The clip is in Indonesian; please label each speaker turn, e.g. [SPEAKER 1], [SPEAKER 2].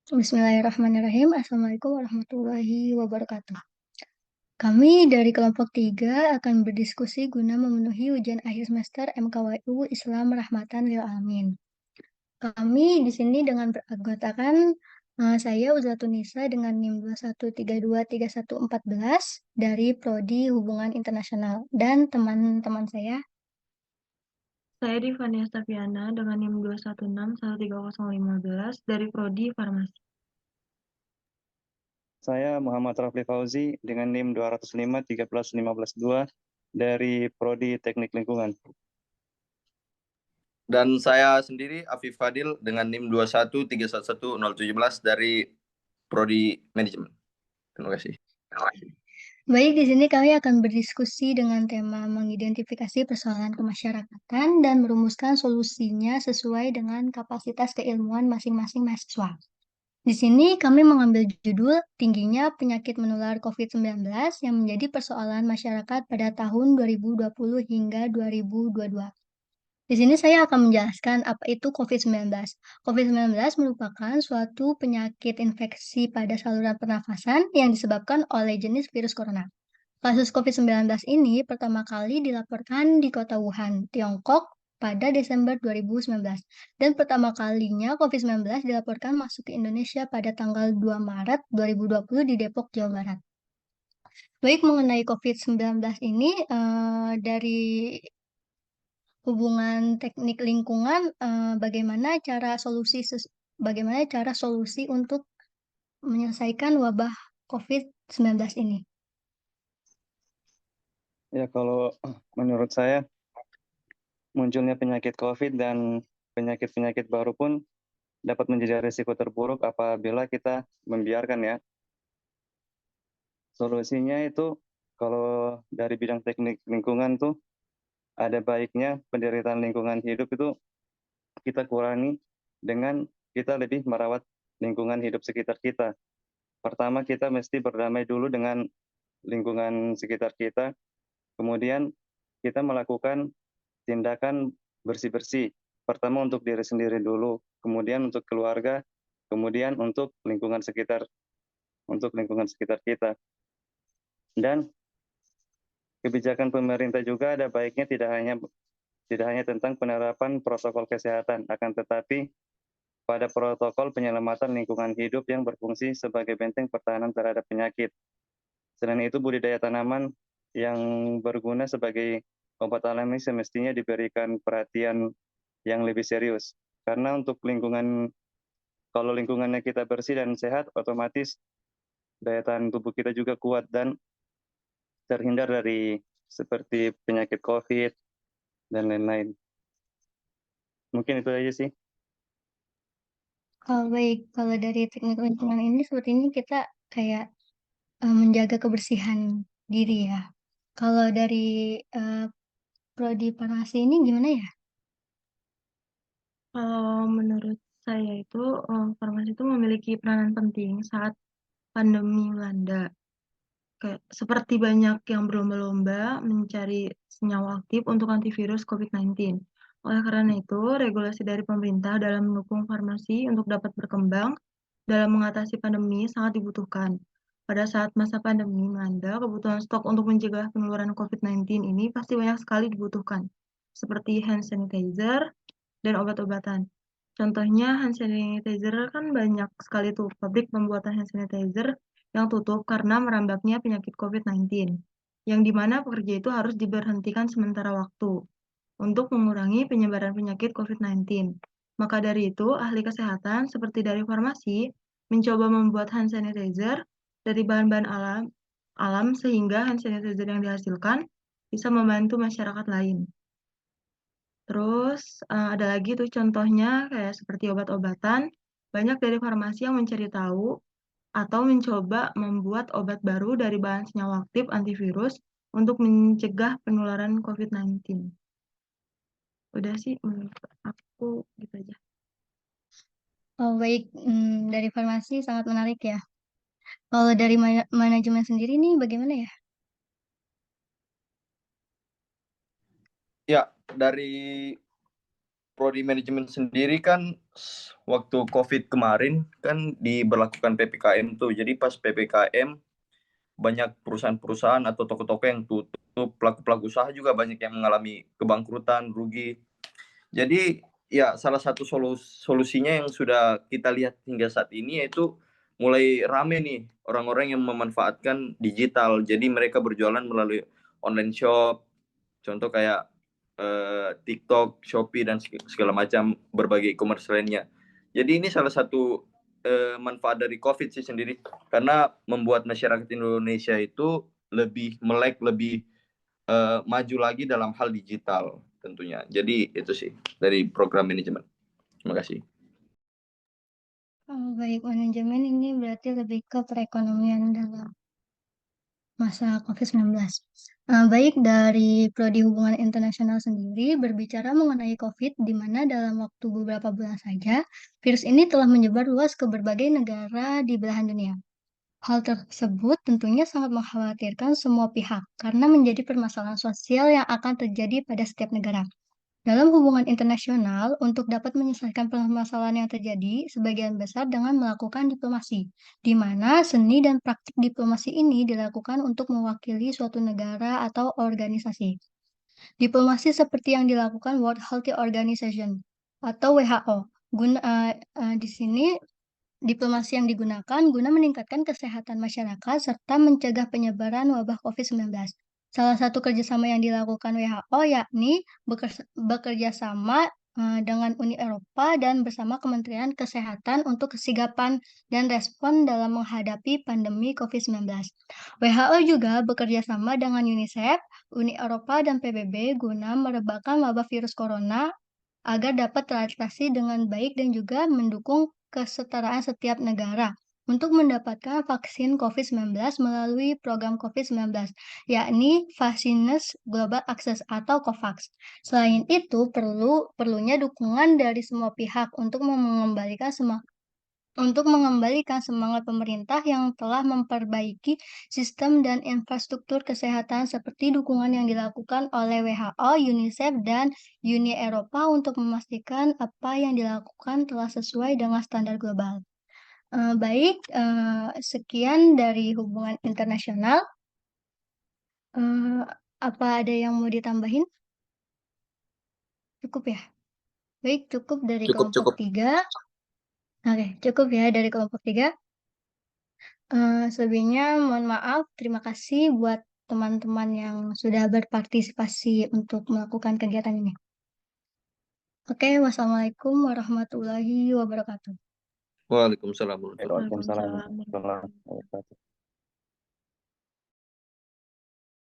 [SPEAKER 1] Bismillahirrahmanirrahim. Assalamualaikum warahmatullahi wabarakatuh. Kami dari kelompok 3 akan berdiskusi guna memenuhi ujian akhir semester MKWU Islam Rahmatan Lil Alamin. Kami di sini dengan beranggotakan saya Uzlatunisa dengan NIM 21323114 dari Prodi Hubungan Internasional dan teman-teman saya.
[SPEAKER 2] Saya Divania Staviana dengan NIM 2161315 dari Prodi Farmasi.
[SPEAKER 3] Saya Muhammad Rafli Fauzi dengan NIM 205 13152 dari Prodi Teknik Lingkungan.
[SPEAKER 4] Dan saya sendiri Afif Fadil dengan NIM 213111017 dari Prodi Manajemen. Terima kasih.
[SPEAKER 1] Baik, di sini kami akan berdiskusi dengan tema mengidentifikasi persoalan kemasyarakatan dan merumuskan solusinya sesuai dengan kapasitas keilmuan masing-masing mahasiswa. Di sini kami mengambil judul tingginya penyakit menular COVID-19 yang menjadi persoalan masyarakat pada tahun 2020 hingga 2022. Di sini saya akan menjelaskan apa itu COVID-19. COVID-19 merupakan suatu penyakit infeksi pada saluran pernafasan yang disebabkan oleh jenis virus corona. Kasus COVID-19 ini pertama kali dilaporkan di kota Wuhan, Tiongkok pada Desember 2019. Dan pertama kalinya COVID-19 dilaporkan masuk ke Indonesia pada tanggal 2 Maret 2020 di Depok, Jawa Barat. Baik, mengenai COVID-19 ini, dari hubungan teknik lingkungan, bagaimana cara solusi untuk menyelesaikan wabah COVID-19 ini?
[SPEAKER 3] Ya, kalau menurut saya munculnya penyakit COVID dan penyakit-penyakit baru pun dapat menjadi risiko terburuk apabila kita membiarkan ya. Solusinya itu kalau dari bidang teknik lingkungan tuh ada baiknya penderitaan lingkungan hidup itu kita kurangi dengan kita lebih merawat lingkungan hidup sekitar kita. Pertama, kita mesti berdamai dulu dengan lingkungan sekitar kita. Kemudian kita melakukan tindakan bersih-bersih. Pertama untuk diri sendiri dulu, kemudian untuk keluarga, kemudian untuk lingkungan sekitar kita. Dan kebijakan pemerintah juga ada baiknya tidak hanya tentang penerapan protokol kesehatan, akan tetapi pada protokol penyelamatan lingkungan hidup yang berfungsi sebagai benteng pertahanan terhadap penyakit. Selain itu, budidaya tanaman yang berguna sebagai obat alami semestinya diberikan perhatian yang lebih serius. Karena untuk kalau lingkungannya kita bersih dan sehat, otomatis daya tahan tubuh kita juga kuat dan terhindar dari seperti penyakit COVID dan lain-lain. Mungkin itu aja sih.
[SPEAKER 1] Baik, kalau dari teknik lingkungan ini sepertinya kita kayak menjaga kebersihan diri ya. Kalau dari eh, prodi farmasi ini gimana ya?
[SPEAKER 2] Kalau menurut saya itu, farmasi itu memiliki peranan penting saat pandemi melanda. Kayak seperti banyak yang berlomba-lomba mencari senyawa aktif untuk antivirus COVID-19. Oleh karena itu, regulasi dari pemerintah dalam mendukung farmasi untuk dapat berkembang dalam mengatasi pandemi sangat dibutuhkan. Pada saat masa pandemi melanda, kebutuhan stok untuk mencegah penularan COVID-19 ini pasti banyak sekali dibutuhkan, seperti hand sanitizer dan obat-obatan. Contohnya hand sanitizer kan banyak sekali tuh pabrik pembuatan hand sanitizer yang tutup karena merambaknya penyakit COVID-19, yang dimana pekerja itu harus diberhentikan sementara waktu untuk mengurangi penyebaran penyakit COVID-19. Maka dari itu, ahli kesehatan seperti dari farmasi mencoba membuat hand sanitizer dari bahan-bahan alam sehingga hand sanitizer yang dihasilkan bisa membantu masyarakat lain. Terus ada lagi tuh contohnya kayak seperti obat-obatan, banyak dari farmasi yang mencari tahu atau mencoba membuat obat baru dari bahan senyawa aktif antivirus untuk mencegah penularan COVID-19. Udah sih menurut aku gitu aja.
[SPEAKER 1] Baik, dari farmasi sangat menarik ya. Kalau dari manajemen sendiri nih bagaimana ya?
[SPEAKER 4] Ya, dari Prodi manajemen sendiri kan waktu COVID kemarin kan diberlakukan PPKM tuh. Jadi pas PPKM banyak perusahaan-perusahaan atau toko-toko yang tutup, pelaku-pelaku usaha juga banyak yang mengalami kebangkrutan, rugi. Jadi ya salah satu solusinya yang sudah kita lihat hingga saat ini yaitu mulai rame nih orang-orang yang memanfaatkan digital. Jadi mereka berjualan melalui online shop, contoh kayak TikTok, Shopee dan segala macam berbagai e-commerce lainnya. Jadi ini salah satu manfaat dari COVID sih sendiri karena membuat masyarakat Indonesia itu lebih melek, lebih maju lagi dalam hal digital tentunya. Jadi itu sih dari program manajemen. Terima kasih.
[SPEAKER 1] Oh, baik, manajemen ini berarti lebih ke perekonomian dalam masa COVID-19. Baik, dari Prodi Hubungan Internasional sendiri berbicara mengenai COVID, di mana dalam waktu beberapa bulan saja, virus ini telah menyebar luas ke berbagai negara di belahan dunia. Hal tersebut tentunya sangat mengkhawatirkan semua pihak, karena menjadi permasalahan sosial yang akan terjadi pada setiap negara. Dalam hubungan internasional, untuk dapat menyelesaikan permasalahan yang terjadi, sebagian besar dengan melakukan diplomasi, di mana seni dan praktik diplomasi ini dilakukan untuk mewakili suatu negara atau organisasi. Diplomasi seperti yang dilakukan World Health Organization atau WHO. Di sini diplomasi yang digunakan guna meningkatkan kesehatan masyarakat serta mencegah penyebaran wabah COVID-19. Salah satu kerjasama yang dilakukan WHO yakni bekerja sama dengan Uni Eropa dan bersama Kementerian Kesehatan untuk kesigapan dan respon dalam menghadapi pandemi COVID-19. WHO juga bekerja sama dengan UNICEF, Uni Eropa, dan PBB guna merebakkan wabah virus corona agar dapat teratasi dengan baik dan juga mendukung kesetaraan setiap negara untuk mendapatkan vaksin COVID-19 melalui program COVID-19, yakni Vaccines Global Access atau COVAX. Selain itu, perlunya dukungan dari semua pihak untuk mengembalikan semangat pemerintah yang telah memperbaiki sistem dan infrastruktur kesehatan seperti dukungan yang dilakukan oleh WHO, UNICEF, dan Uni Eropa untuk memastikan apa yang dilakukan telah sesuai dengan standar global. Baik, sekian dari hubungan internasional. Apa ada yang mau ditambahin? Cukup ya? Baik, cukup dari kelompok 3. Oke, cukup ya dari kelompok 3. Selebihnya mohon maaf, terima kasih buat teman-teman yang sudah berpartisipasi untuk melakukan kegiatan ini. Oke, wassalamualaikum warahmatullahi wabarakatuh.
[SPEAKER 4] Waalaikumsalam warahmatullahi
[SPEAKER 3] Waalaikumsalam
[SPEAKER 2] Waalaikumsalam.
[SPEAKER 3] warahmatullahi wabarakatuh.